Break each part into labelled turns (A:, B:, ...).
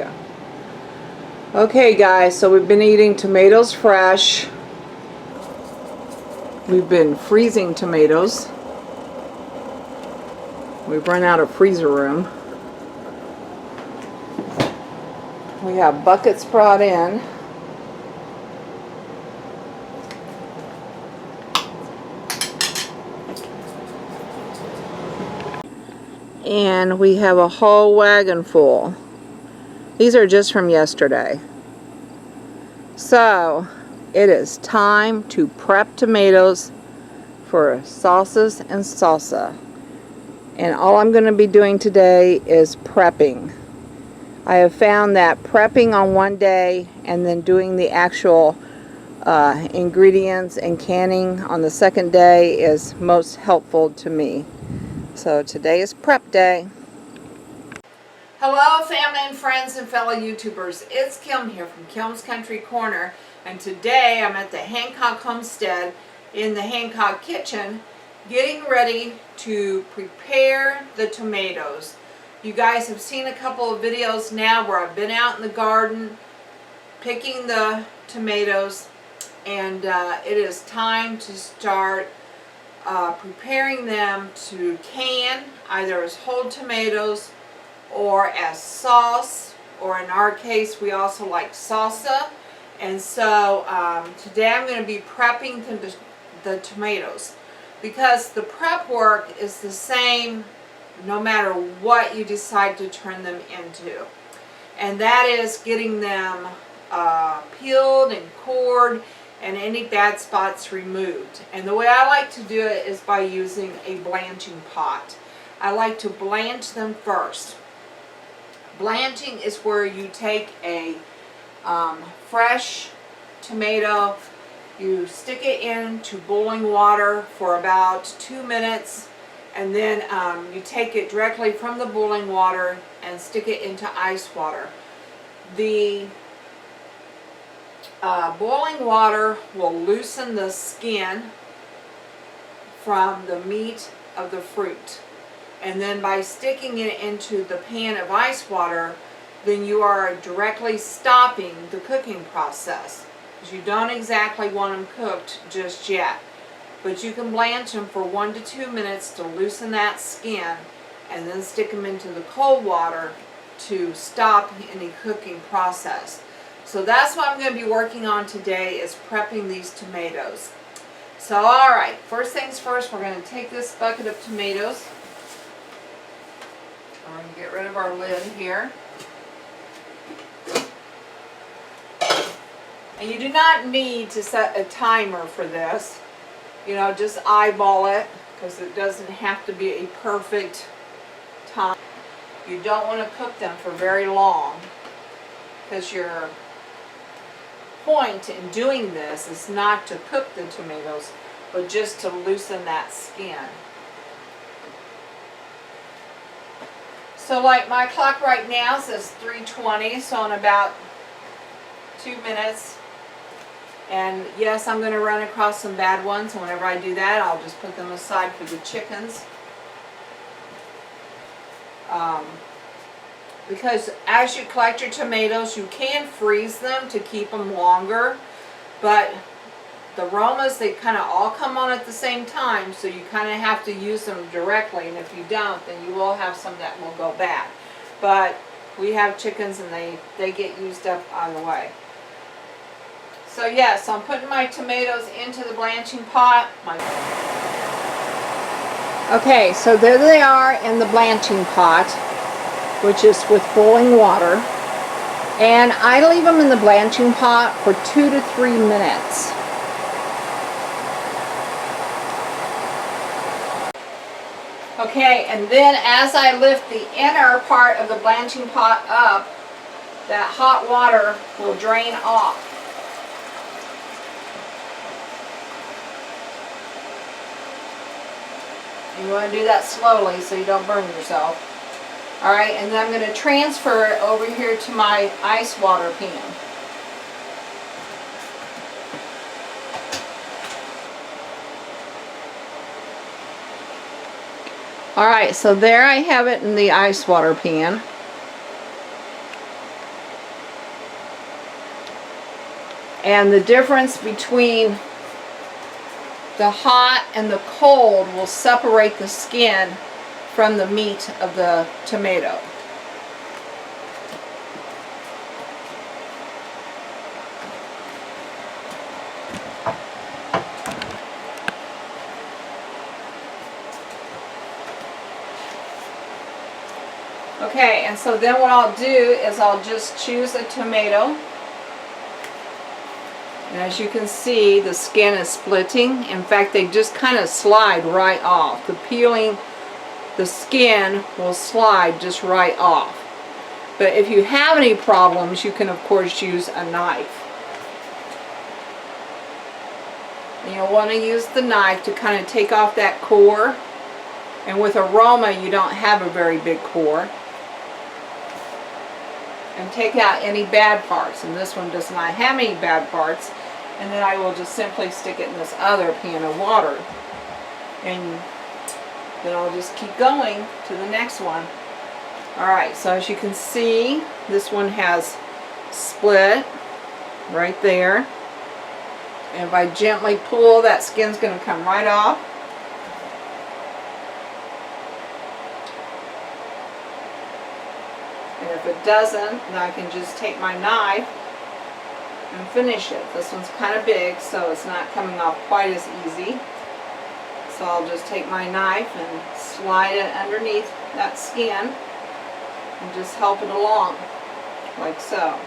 A: go. Okay guys, so we've been eating tomatoes fresh. We've been freezing tomatoes. We've run out of freezer room. We have buckets brought in. And we have a whole wagon full. These are just from yesterday. So, it is time to prep tomatoes for salsas and salsa. And all I'm going to be doing today is prepping. I have found that prepping on one day and then doing the actual ingredients and canning on the second day is most helpful to me. So today is prep day. Hello family and friends and fellow YouTubers. It's Kim here from Kim's Country Corner, and today I'm at the Hancock Homestead in the Hancock kitchen getting ready to prepare the tomatoes. You guys have seen a couple of videos now where I've been out in the garden picking the tomatoes, and it is time to start preparing them to can, either as whole tomatoes or as sauce, or in our case we also like salsa. And so today I'm going to be prepping the tomatoes, because the prep work is the same no matter what you decide to turn them into, and that is getting them peeled and cored and any bad spots removed. And the way I like to do it is by using a blanching pot. I like to blanch them first. Blanching is where you take a fresh tomato, you stick it into boiling water for about 2 minutes, and then you take it directly from the boiling water and stick it into ice water. The boiling water will loosen the skin from the meat of the fruit, and then by sticking it into the pan of ice water, then you are directly stopping the cooking process, because you don't exactly want them cooked just yet. But you can blanch them for 1 to 2 minutes to loosen that skin, and then stick them into the cold water to stop any cooking process. So that's what I'm going to be working on today, is prepping these tomatoes. So alright, first things first, we're going to take this bucket of tomatoes. We're going to get rid of our lid here. And you do not need to set a timer for this. You know, just eyeball it, because it doesn't have to be a perfect time. You don't want to cook them for very long, because your point in doing this is not to cook the tomatoes, but just to loosen that skin. So like my clock right now says 3:20, so in about 2 minutes. And yes, I'm going to run across some bad ones, and whenever I do that, I'll just put them aside for the chickens. Because as you collect your tomatoes, you can freeze them to keep them longer, but the aromas, they kind of all come on at the same time, so you kind of have to use them directly, and if you don't, then you will have some that will go bad. But we have chickens, and they get used up either way. So yes, I'm putting my tomatoes into the blanching pot. Okay, so there they are in the blanching pot, which is with boiling water. And I leave them in the blanching pot for 2 to 3 minutes. Okay, and then as I lift the inner part of the blanching pot up, that hot water will drain off. You want to do that slowly so you don't burn yourself. Alright, and then I'm going to transfer it over here to my ice water pan. Alright, so there I have it in the ice water pan. And the difference between the hot and the cold will separate the skin from the meat of the tomato. Okay, and so then what I'll do is I'll just choose a tomato. And as you can see, the skin is splitting. In fact, they just kind of slide right off. The peeling, the skin will slide just right off. But if you have any problems, you can of course use a knife. And you'll want to use the knife to kind of take off that core. And with aroma, you don't have a very big core. And take out any bad parts. And this one does not have any bad parts. And then I will just simply stick it in this other pan of water. And then I'll just keep going to the next one. Alright, so as you can see, this one has split right there. And if I gently pull, that skin's going to come right off. And if it doesn't, then I can just take my knife and finish it. This one's kind of big, so it's not coming off quite as easy. So I'll just take my knife and slide it underneath that skin and just help it along, like so.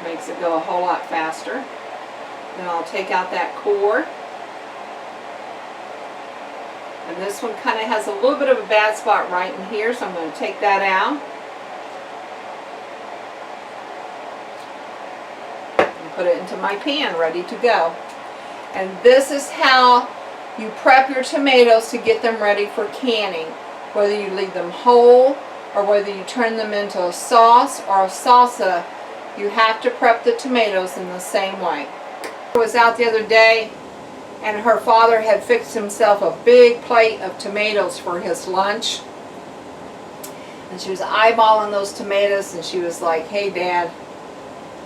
A: Makes it go a whole lot faster. Then I'll take out that core. And this one kind of has a little bit of a bad spot right in here, so I'm going to take that out. And put it into my pan, ready to go. And this is how you prep your tomatoes to get them ready for canning. Whether you leave them whole or whether you turn them into a sauce or a salsa, you have to prep the tomatoes in the same way. I was out the other day and her father had fixed himself a big plate of tomatoes for his lunch. And she was eyeballing those tomatoes and she was like, "Hey Dad,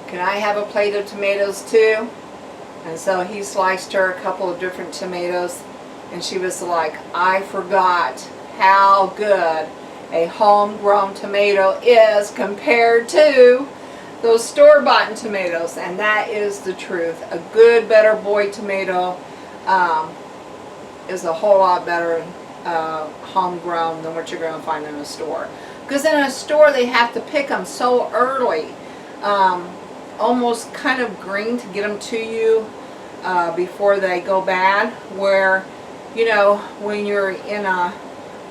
A: can I have a plate of tomatoes too?" And so he sliced her a couple of different tomatoes and she was like, "I forgot how good a homegrown tomato is compared to those store-bought tomatoes." And that is the truth. A good, better boy tomato is a whole lot better homegrown than what you're going to find in a store. Because in a store they have to pick them so early, almost kind of green to get them to you before they go bad. Where, you know, when you're in a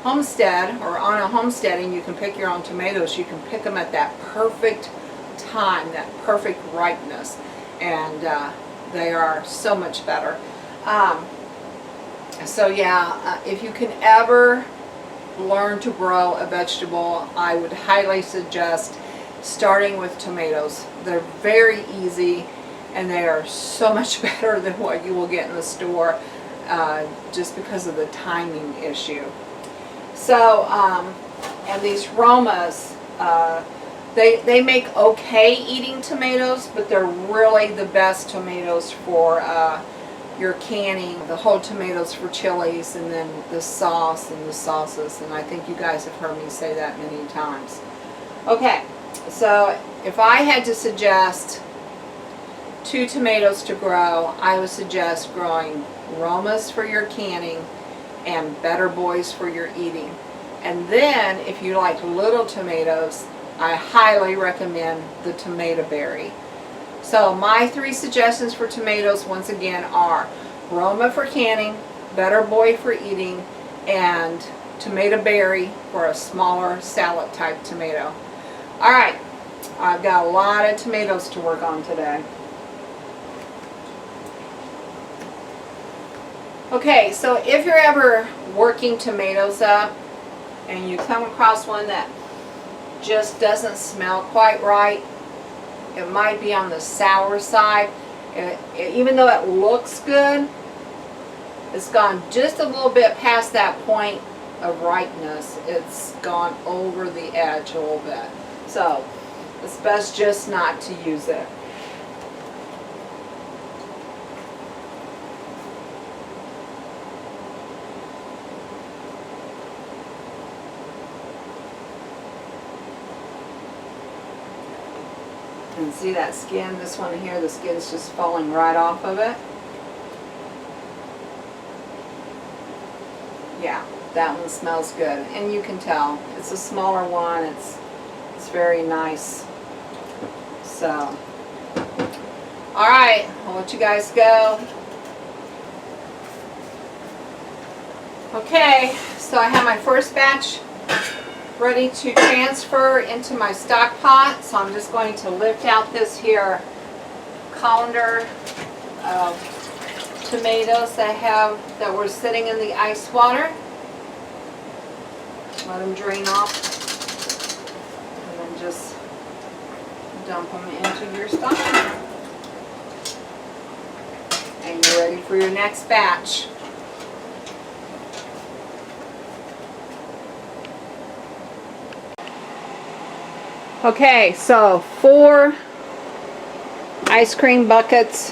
A: homestead or on a homesteading, you can pick your own tomatoes. You can pick them at that perfect time, that perfect ripeness, and they are so much better. So yeah, if you can ever learn to grow a vegetable, I would highly suggest starting with tomatoes. They're very easy and they are so much better than what you will get in the store, just because of the timing issue. So and these Romas, they make okay eating tomatoes, but they're really the best tomatoes for your canning. The whole tomatoes for chilies, and then the sauce and the sauces. And I think you guys have heard me say that many times. Okay, so if I had to suggest 2 tomatoes to grow, I would suggest growing Romas for your canning and Better Boys for your eating. And then if you like little tomatoes, I highly recommend the tomato berry. So my 3 suggestions for tomatoes once again are Roma for canning, Better Boy for eating, and tomato berry for a smaller salad type tomato. Alright, I've got a lot of tomatoes to work on today. Okay, so if you're ever working tomatoes up and you come across one that just doesn't smell quite right, it might be on the sour side. Even though it looks good, It's gone just a little bit past that point of ripeness. It's gone over the edge a little bit. So it's best just not to use it. And see that skin, this one here, the skin's just falling right off of it. Yeah, that one smells good, and you can tell it's a smaller one. It's very nice. So, all right, I'll let you guys go. Okay, so I have my first batch ready to transfer into my stock pot. So I'm just going to lift out this here colander of tomatoes that were sitting in the ice water. Let them drain off, and then just dump them into your stock. And you're ready for your next batch. Okay, so 4 ice cream buckets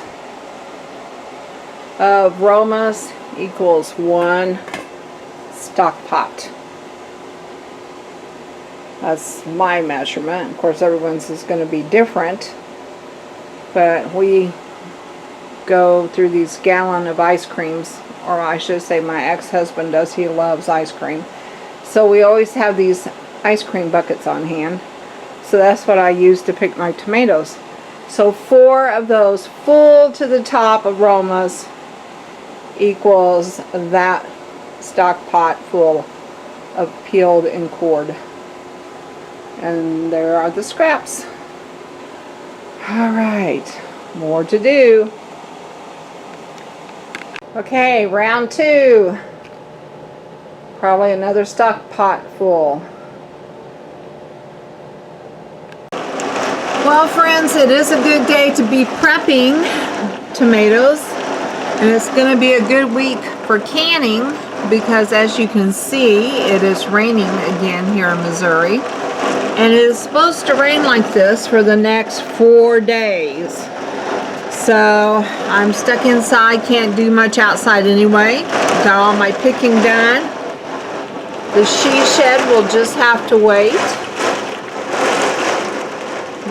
A: of Romas equals 1 stock pot. That's my measurement. Of course, everyone's is going to be different, but we go through these gallon of ice creams, or I should say my ex-husband does. He loves ice cream. So we always have these ice cream buckets on hand. So that's what I use to pick my tomatoes. So 4 of those full to the top aromas equals that stock pot full of peeled and cored. And there are the scraps. Alright, more to do. Okay, round 2. Probably another stock pot full. Well, friends, it is a good day to be prepping tomatoes, and it's going to be a good week for canning because, as you can see, it is raining again here in Missouri, and it is supposed to rain like this for the next 4 days. So I'm stuck inside, can't do much outside anyway. Got all my picking done. The she shed will just have to wait,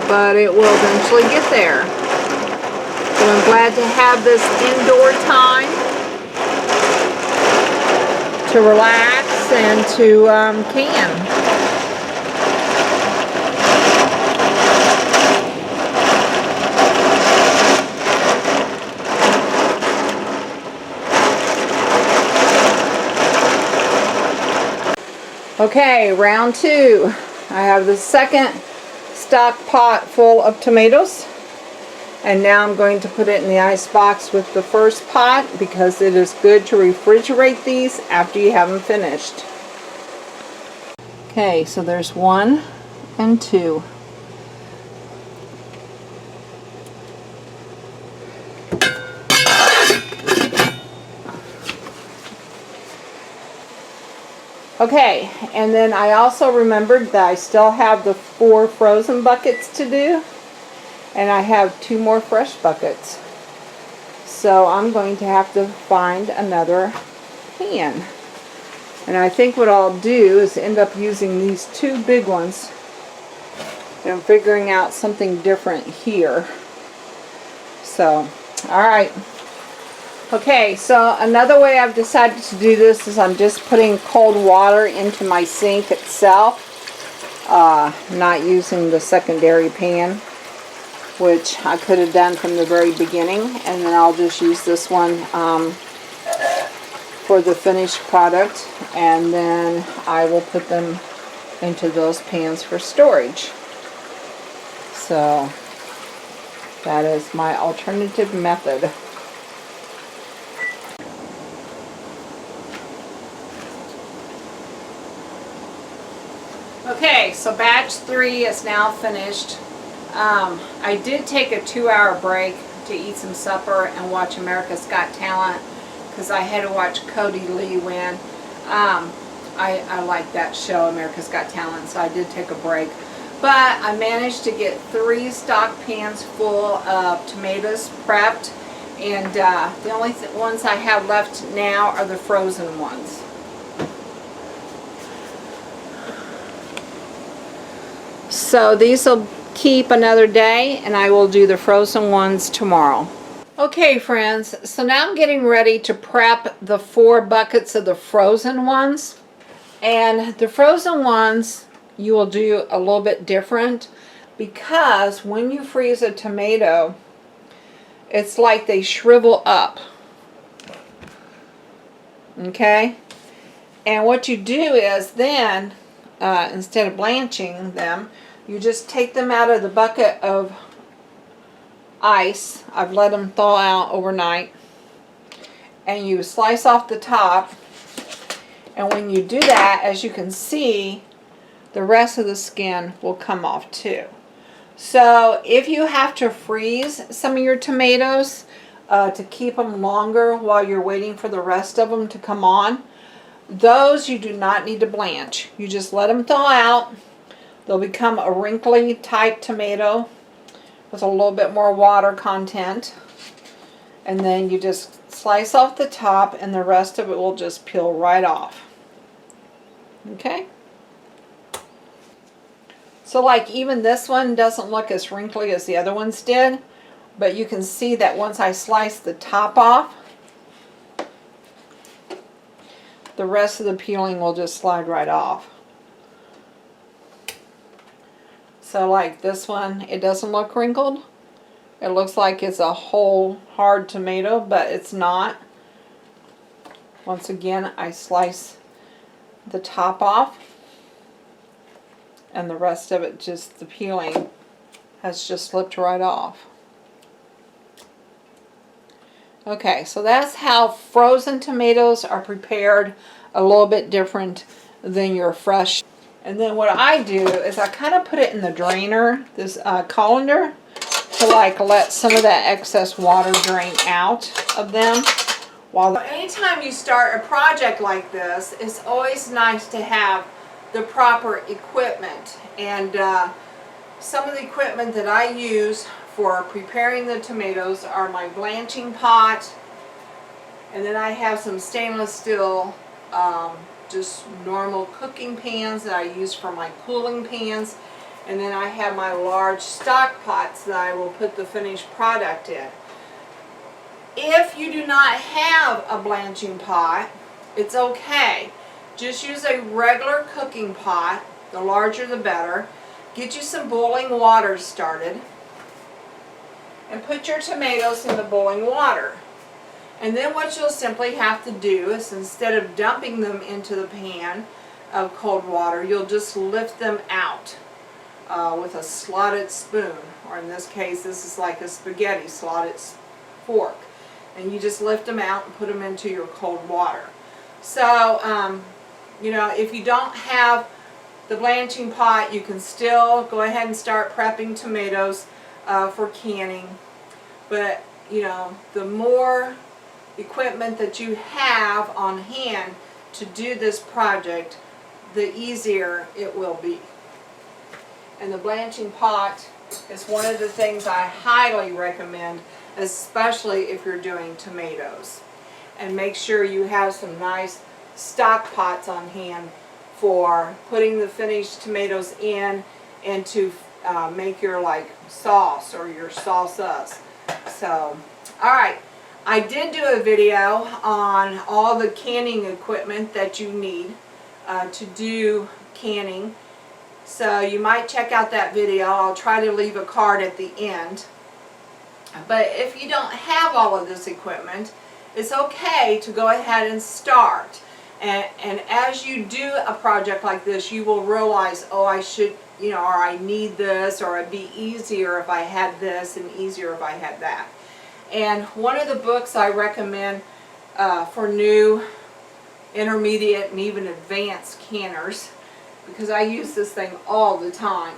A: but it will eventually get there. So I'm glad to have this indoor time to relax and to can. Okay, round 2. I have the second stock pot full of tomatoes, and now I'm going to put it in the ice box with the first pot because it is good to refrigerate these after you have them finished. Okay, so there's 1 and 2. Okay, and then I also remembered that I still have the 4 frozen buckets to do, and I have 2 more fresh buckets. So I'm going to have to find another can. And I think what I'll do is end up using these 2 big ones and figuring out something different here. So, alright. Okay, so another way I've decided to do this is I'm just putting cold water into my sink itself, not using the secondary pan, which I could have done from the very beginning, and then I'll just use this one for the finished product, and then I will put them into those pans for storage. So that is my alternative method. Okay, so batch 3 is now finished. I did take a 2-hour break to eat some supper and watch America's Got Talent because I had to watch Cody Lee win. I like that show, America's Got Talent, so I did take a break. But I managed to get 3 stock pans full of tomatoes prepped, and the only ones I have left now are the frozen ones. So these will keep another day, and I will do the frozen ones tomorrow. Okay friends, so now I'm getting ready to prep the 4 buckets of the frozen ones. And the frozen ones you will do a little bit different, because when you freeze a tomato, it's like they shrivel up. Okay? And what you do is then, instead of blanching them, you just take them out of the bucket of ice. I've let them thaw out overnight. And you slice off the top. And when you do that, as you can see, the rest of the skin will come off too. So if you have to freeze some of your tomatoes to keep them longer while you're waiting for the rest of them to come on, those you do not need to blanch. You just let them thaw out. They'll become a wrinkly type tomato with a little bit more water content. And then you just slice off the top, and the rest of it will just peel right off. Okay? So like even this one doesn't look as wrinkly as the other ones did, but you can see that once I slice the top off, the rest of the peeling will just slide right off. So like this one, it doesn't look wrinkled. It looks like it's a whole hard tomato, but it's not. Once again, I slice the top off, and the rest of it, just the peeling has just slipped right off. Okay, so that's how frozen tomatoes are prepared, a little bit different than your fresh. And then what I do is I kind of put it in the drainer, this colander, to like let some of that excess water drain out of them. Anytime you start a project like this, it's always nice to have the proper equipment. And some of the equipment that I use for preparing the tomatoes are my blanching pot, and then I have some stainless steel just normal cooking pans that I use for my cooling pans, and then I have my large stock pots that I will put the finished product in. If you do not have a blanching pot, it's okay. Just use a regular cooking pot, the larger the better. Get you some boiling water started, and put your tomatoes in the boiling water. And then what you'll simply have to do is, instead of dumping them into the pan of cold water, you'll just lift them out with a slotted spoon, or in this case, this is like a spaghetti slotted fork. And you just lift them out and put them into your cold water. So, you know, if you don't have the blanching pot, you can still go ahead and start prepping tomatoes for canning. But, you know, the more equipment that you have on hand to do this project, the easier it will be. And the blanching pot is one of the things I highly recommend, especially if you're doing tomatoes. And make sure you have some nice stock pots on hand for putting the finished tomatoes in and to make your like sauce or your salsas. So, alright, I did do a video on all the canning equipment that you need to do canning. So you might check out that video. I'll try to leave a card at the end. But if you don't have all of this equipment, it's okay to go ahead and start. And as you do a project like this, you will realize, oh, I should, you know, or I need this, or it'd be easier if I had this and easier if I had that. And one of the books I recommend for new, intermediate, and even advanced canners, because I use this thing all the time,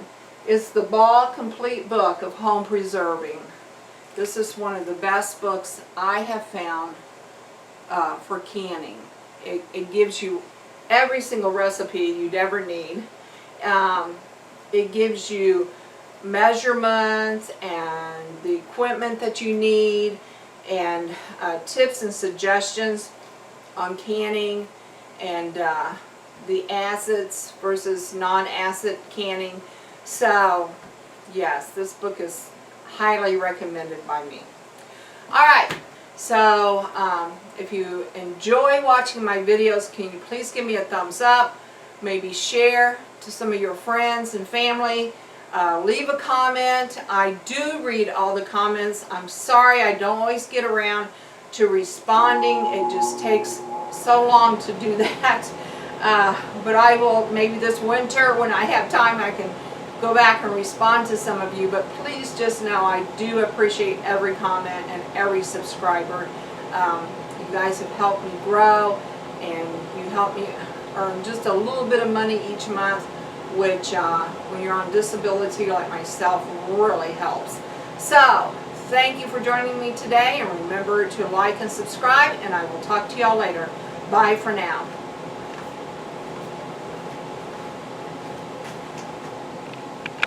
A: is the Ball Complete Book of Home Preserving. This is one of the best books I have found for canning. It gives you every single recipe you'd ever need. It gives you measurements and the equipment that you need, and tips and suggestions on canning, and the acids versus non-acid canning. So yes, this book is highly recommended by me. Alright, so if you enjoy watching my videos, can you please give me a thumbs up, maybe share to some of your friends and family, leave a comment. I do read all the comments. I'm sorry I don't always get around to responding. It just takes so long to do that. But I will, maybe this winter when I have time, I can go back and respond to some of you. But please just know I do appreciate every comment and every subscriber. You guys have helped me grow, and you help me earn just a little bit of money each month, which when you're on disability like myself really helps. So thank you for joining me today, and remember to like and subscribe, and I will talk to y'all later. Bye for now.